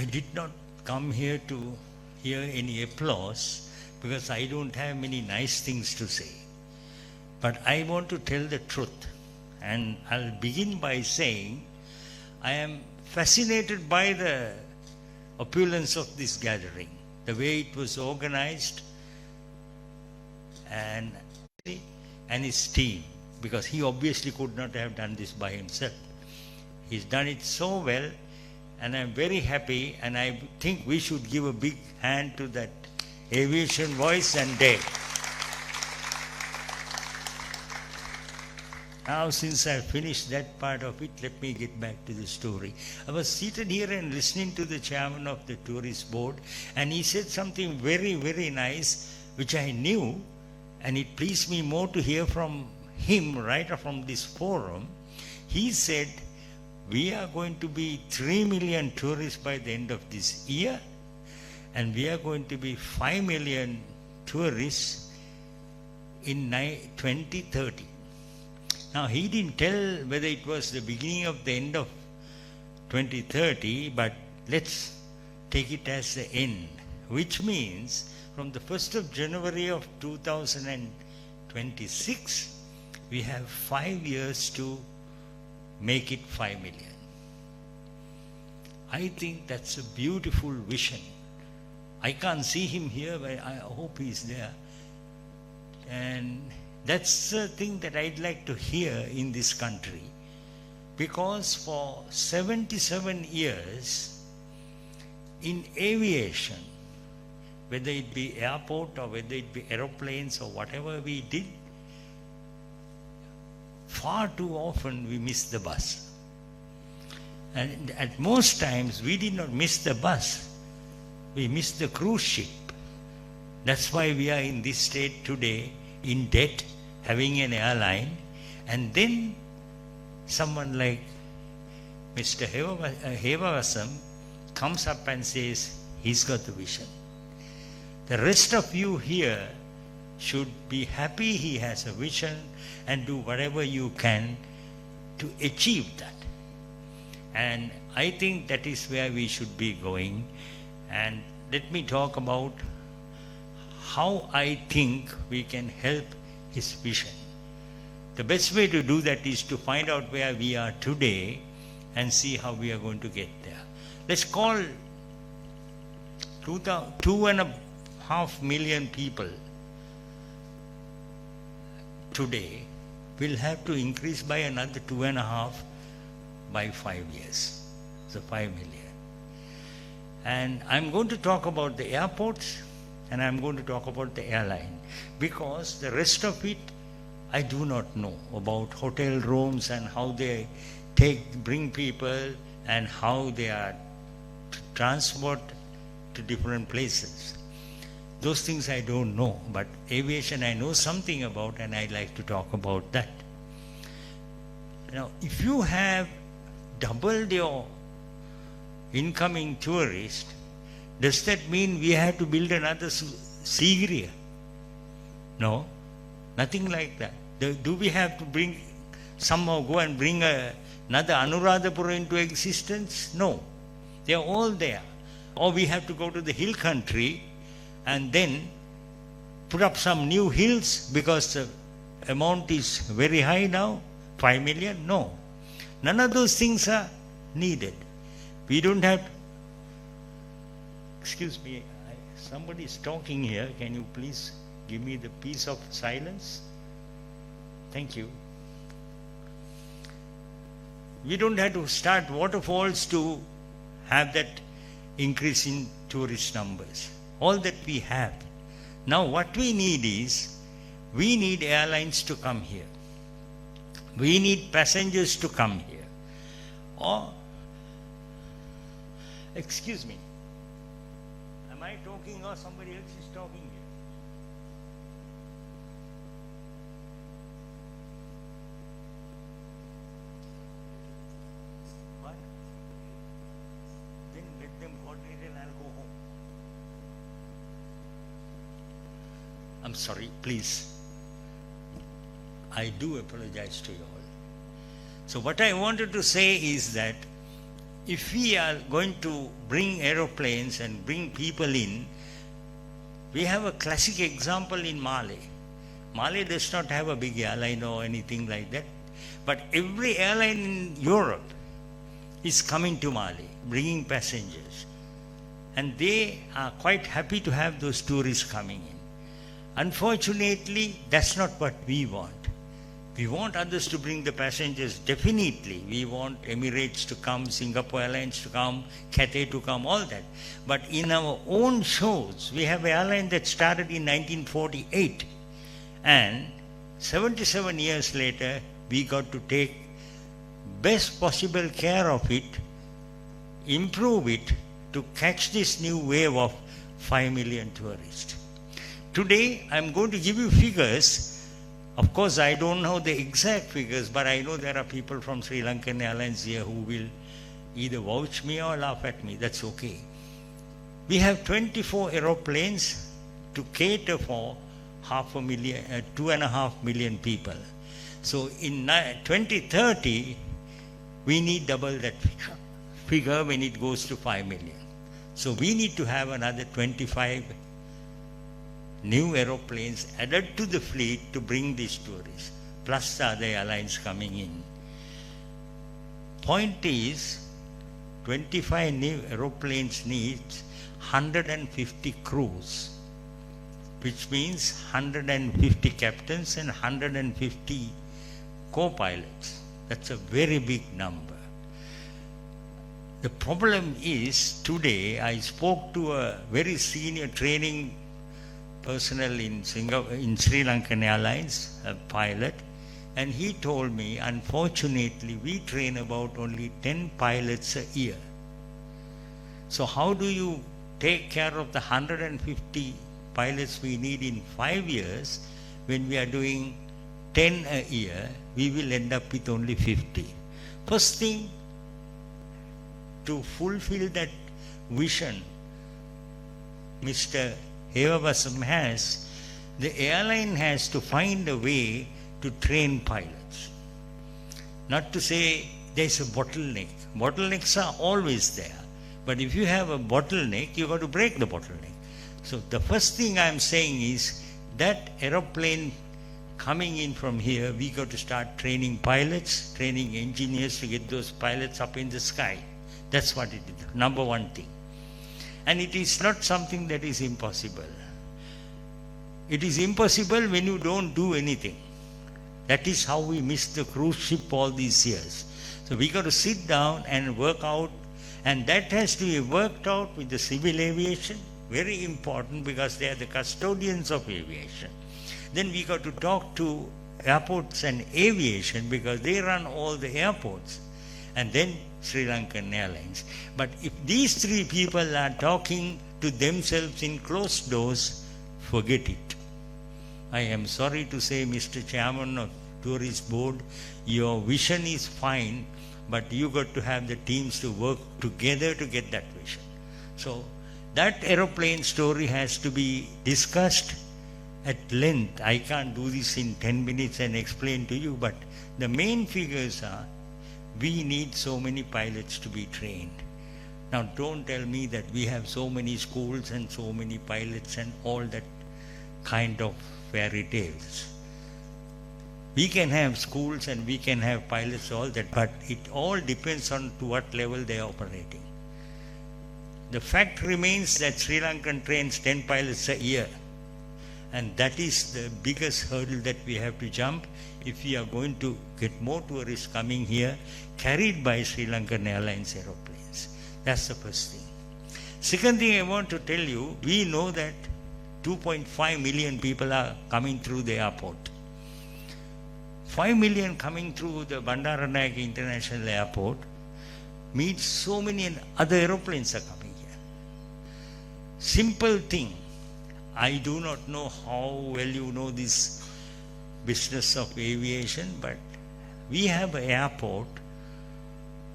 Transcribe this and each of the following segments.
I did not come here to hear any applause because I don't have many nice things to say. But I want to tell the truth. And I'll begin by saying I am fascinated by the opulence of this gathering, the way it was organized, and his team, because he obviously could not have done this by himself. He's done it so well, and I'm very happy, and I think we should give a big hand to that Aviation voice and Dave. Now, since I've finished that part of it, let me get back to the story. I was seated here and listening to the chairman of the tourist board, and he said something very, very nice, which I knew, and it pleased me more to hear from him right from this forum. He said, we are going to be 3 million tourists by the end of this year, and we are going to be 5 million tourists in 2030. Now, he didn't tell whether it was the beginning of the end of 2030, but let's take it as the end, which means from the 1st of January of 2026, we have 5 years to make it 5 million. I think that's a beautiful vision. I can't see him here, but I hope he's there. And that's the thing that I'd like to hear in this country. Because for 77 years, in aviation, whether it be airport or whether it be aeroplanes or whatever we did, far too often we missed the bus. And at most times we did not miss the bus, we missed the cruise ship. That's why we are in this state today, in debt, having an airline, and then someone like Mr. Hevavasam comes up and says, he's got the vision. The rest of you here should be happy he has a vision and do whatever you can to achieve that. And I think that is where we should be going. And let me talk about how I think we can help his vision. The best way to do that is to find out where we are today and see how we are going to get there. Let's call 2.5 million people today. Will have to increase by another 2.5 by 5 years. So 5 million. And I'm going to talk about the airports and I'm going to talk about the airline, because the rest of it I do not know about hotel rooms and how they bring people and how they are transported to different places. Those things I don't know, but aviation I know something about, and I like to talk about that. Now, if you have doubled your incoming tourist, does that mean we have to build another Sigiriya? No, nothing like that. Do we have to somehow go and bring another Anuradhapura into existence? No, they are all there. Or we have to go to the hill country and then put up some new hills because the amount is very high now, 5 million? No. None of those things are needed. We don't have... Excuse me, somebody is talking here. Can you please give me the piece of silence? Thank you. We don't have to start waterfalls to have that increase in tourist numbers. All that we have. Now what we need is, we need airlines to come here. We need passengers to come here. Or, excuse me, am I talking or somebody else is talking here? What? Then let them coordinate and I'll go home. I'm sorry, please. I do apologize to you all. So what I wanted to say is that if we are going to bring aeroplanes and bring people in, we have a classic example in Mali. Mali does not have a big airline or anything like that, but every airline in Europe is coming to Mali, bringing passengers. And they are quite happy to have those tourists coming in. Unfortunately, that's not what we want. We want others to bring the passengers, definitely. We want Emirates to come, Singapore Airlines to come, Cathay to come, all that. But in our own shows, we have an airline that started in 1948. And 77 years later, we got to take best possible care of it, improve it, to catch this new wave of 5 million tourists. Today, I'm going to give you figures. Of course, I don't know the exact figures, but I know there are people from Sri Lankan Airlines here who will either vouch me or laugh at me. That's okay. We have 24 aeroplanes to cater for 2.5 million people. So in 2030, we need double that figure when it goes to 5 million. So we need to have another 25 new aeroplanes added to the fleet to bring these tourists, plus the other airlines coming in. Point is, 25 new aeroplanes needs 150 crews, which means 150 captains and 150 co-pilots. That's a very big number. The problem is, today I spoke to a very senior training personnel in Sri Lankan Airlines, a pilot, and he told me, unfortunately, we train about only 10 pilots a year. So how do you take care of the 150 pilots we need in 5 years when we are doing 10 a year? We will end up with only 50. First thing, to fulfill that vision Mr. Jayawardena has, the airline has to find a way to train pilots. Not to say there's a bottleneck. Bottlenecks are always there. But if you have a bottleneck, you've got to break the bottleneck. So the first thing I'm saying is that aeroplane coming in from here, we got to start training pilots, training engineers to get those pilots up in the sky. That's what it is, number one thing. And it is not something that is impossible. It is impossible when you don't do anything. That is how we missed the cruise ship all these years. So we got to sit down and work out, and that has to be worked out with the civil aviation. Very important, because they are the custodians of aviation. Then we got to talk to airports and aviation, because they run all the airports. And then Sri Lankan Airlines. But if these three people are talking to themselves in closed doors, forget it. I am sorry to say, Mr. Chairman of Tourist Board, your vision is fine, but you got to have the teams to work together to get that vision. So that aeroplane story has to be discussed at length. I can't do this in 10 minutes and explain to you, but the main figures are, we need so many pilots to be trained. Now don't tell me that we have so many schools and so many pilots and all that kind of fairy tales. We can have schools and we can have pilots, all that, but it all depends on to what level they are operating. The fact remains that Sri Lankan trains 10 pilots a year, and that is the biggest hurdle that we have to jump if we are going to get more tourists coming here carried by Sri Lankan Airlines aeroplanes. That's the first thing. Second thing I want to tell you, we know that 2.5 million people are coming through the airport. 5 million coming through the Bandaranaike International Airport means so many other aeroplanes are coming here. Simple thing. I do not know how well you know this business of aviation, but we have an airport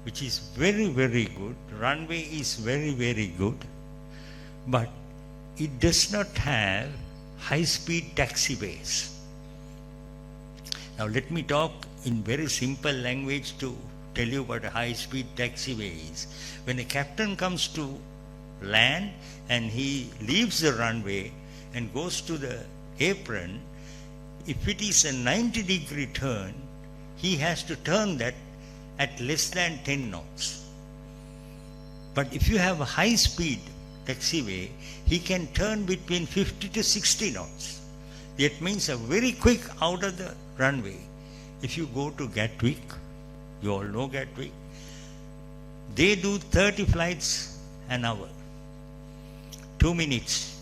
which is very, very good. Runway is very, very good, but it does not have high-speed taxiways. Now let me talk in very simple language to tell you what a high-speed taxiway is. When a captain comes to land and he leaves the runway and goes to the apron, if it is a 90-degree turn, he has to turn that at less than 10 knots. But if you have a high-speed taxiway, he can turn between 50 to 60 knots. That means a very quick out of the runway. If you go to Gatwick, you all know Gatwick, they do 30 flights an hour. 2 minutes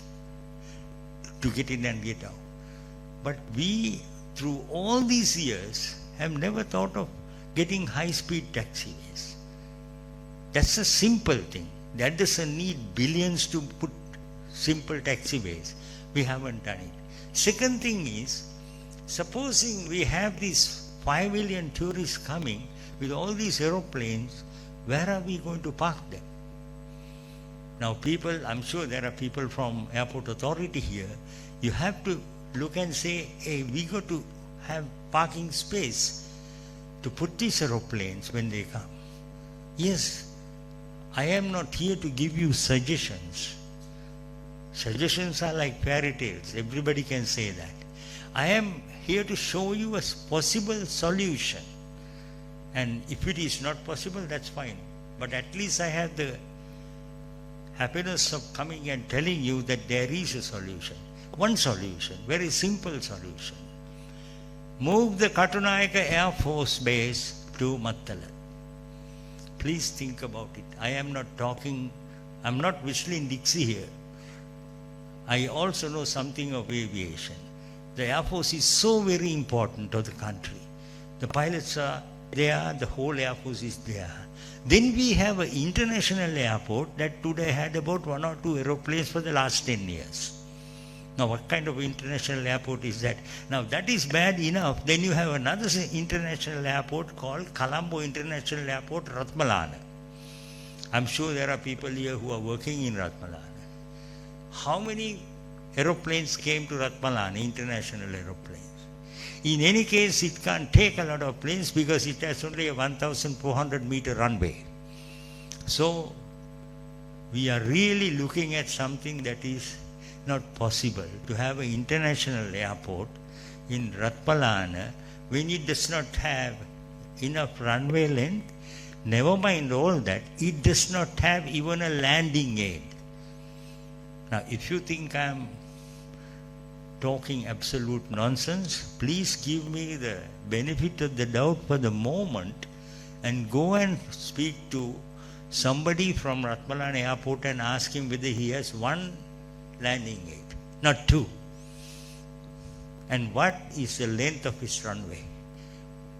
to get in and get out. But we, through all these years, have never thought of getting high-speed taxiways. That's a simple thing. That doesn't need billions to put simple taxiways. We haven't done it. Second thing is, supposing we have these 5 million tourists coming with all these aeroplanes, where are we going to park them? Now people, I'm sure there are people from airport authority here, you have to look and say, hey, we got to have parking space to put these aeroplanes when they come. Yes, I am not here to give you suggestions. Suggestions are like fairy tales. Everybody can say that. I am here to show you a possible solution. And if it is not possible, that's fine. But at least I have the happiness of coming and telling you that there is a solution. One solution, very simple solution. Move the Katunayaka Air Force Base to Mattala. Please think about it. I am not talking, I'm not whistling Dixie here. I also know something of aviation. The Air Force is so very important to the country. The pilots are there, the whole Air Force is there. Then we have an international airport that today had about 1 or 2 aeroplanes for the last 10 years. Now what kind of international airport is that? Now that is bad enough. Then you have another international airport called Colombo International Airport, Ratmalana. I'm sure there are people here who are working in Ratmalana. How many aeroplanes came to Ratmalana, international aeroplanes? In any case, it can't take a lot of planes because it has only a 1,400 meter runway. So we are really looking at something that is not possible to have an international airport in Ratmalana when it does not have enough runway length. Never mind all that, it does not have even a landing aid. Now, if you think I'm talking absolute nonsense, please give me the benefit of the doubt for the moment and go and speak to somebody from Ratmalana Airport and ask him whether he has one landing aid, not 2. And what is the length of his runway?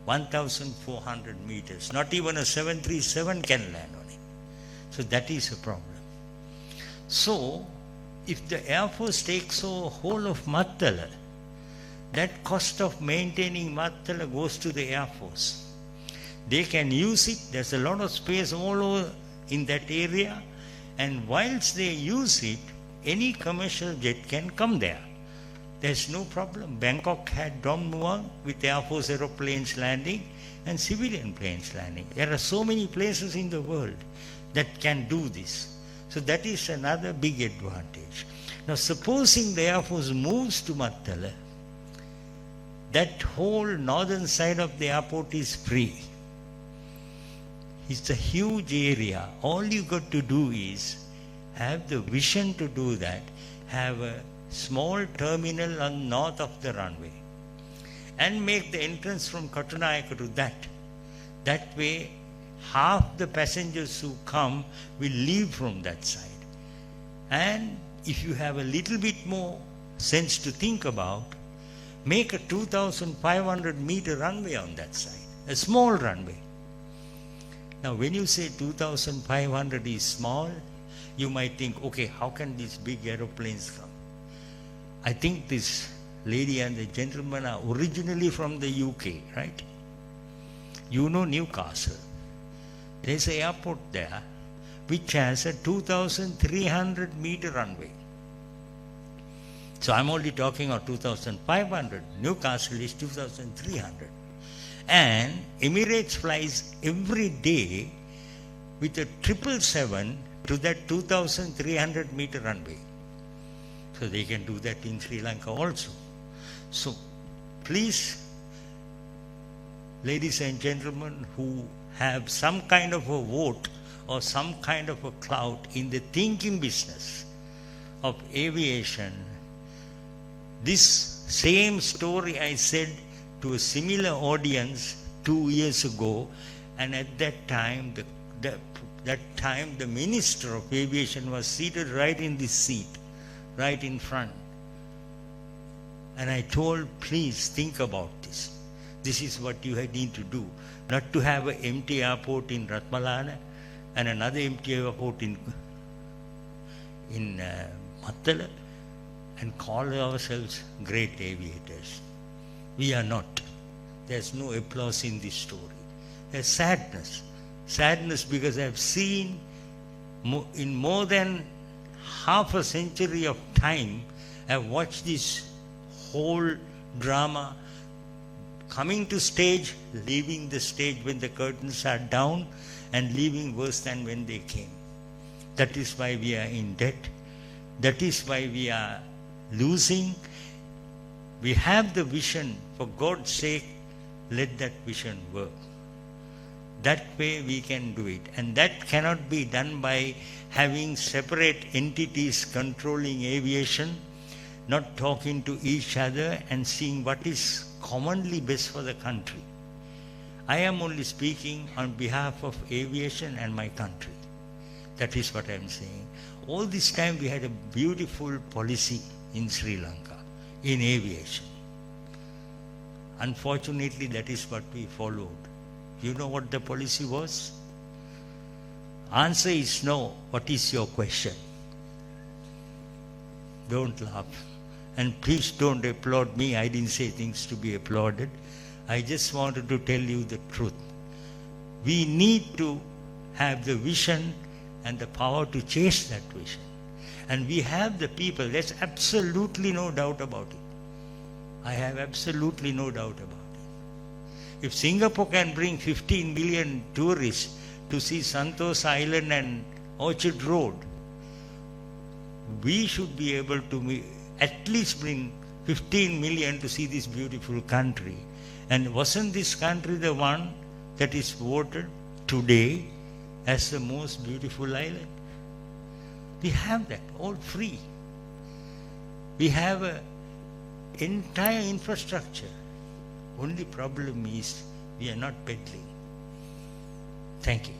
1,400 meters. Not even a 737 can land on it. So that is a problem. So, if the Air Force takes a whole of Mattala, that cost of maintaining Mattala goes to the Air Force. They can use it. There's a lot of space all over in that area. And whilst they use it, any commercial jet can come there. There's no problem. Bangkok had Dom Muang with Air Force aeroplanes landing and civilian planes landing. There are so many places in the world that can do this. So that is another big advantage. Now supposing the Air Force moves to Mattala, that whole northern side of the airport is free. It's a huge area. All you got to do is have the vision to do that, have a small terminal on north of the runway and make the entrance from Katunayaka to that. That way, half the passengers who come will leave from that side. And if you have a little bit more sense to think about, make a 2,500 meter runway on that side, a small runway. Now when you say 2,500 is small, you might think, okay, how can these big aeroplanes come? I think this lady and the gentleman are originally from the UK, right? You know Newcastle. There's an airport there which has a 2,300 meter runway. So I'm only talking of 2,500. Newcastle is 2,300. And Emirates flies every day with a 777 to that 2,300 meter runway. So they can do that in Sri Lanka also. So please, ladies and gentlemen who have some kind of a vote or some kind of a clout in the thinking business of aviation, this same story I said to a similar audience 2 years ago, and at that time the Minister of Aviation was seated right in this seat, right in front. And I told, please think about this. This is what you need to do. Not to have an empty airport in Ratmalana and another empty airport in Mattala and call ourselves great aviators. We are not. There's no applause in this story. There's sadness. Sadness because I've seen in more than half a century of time, I've watched this whole drama coming to stage, leaving the stage when the curtains are down, and leaving worse than when they came. That is why we are in debt. That is why we are losing. We have the vision. For God's sake, let that vision work. That way we can do it. And that cannot be done by having separate entities controlling aviation, not talking to each other and seeing what is commonly best for the country. I am only speaking on behalf of aviation and my country. That is what I am saying. All this time we had a beautiful policy in Sri Lanka, in aviation. Unfortunately, that is what we followed. You know what the policy was? Answer is no. What is your question? Don't laugh. And please don't applaud me. I didn't say things to be applauded. I just wanted to tell you the truth. We need to have the vision and the power to chase that vision. And we have the people. There's absolutely no doubt about it. I have absolutely no doubt about it. If Singapore can bring 15 million tourists to see Santos Island and Orchard Road, we should be able to at least bring 15 million to see this beautiful country. And wasn't this country the one that is voted today as the most beautiful island? We have that all free. We have an entire infrastructure. Only problem is we are not peddling. Thank you.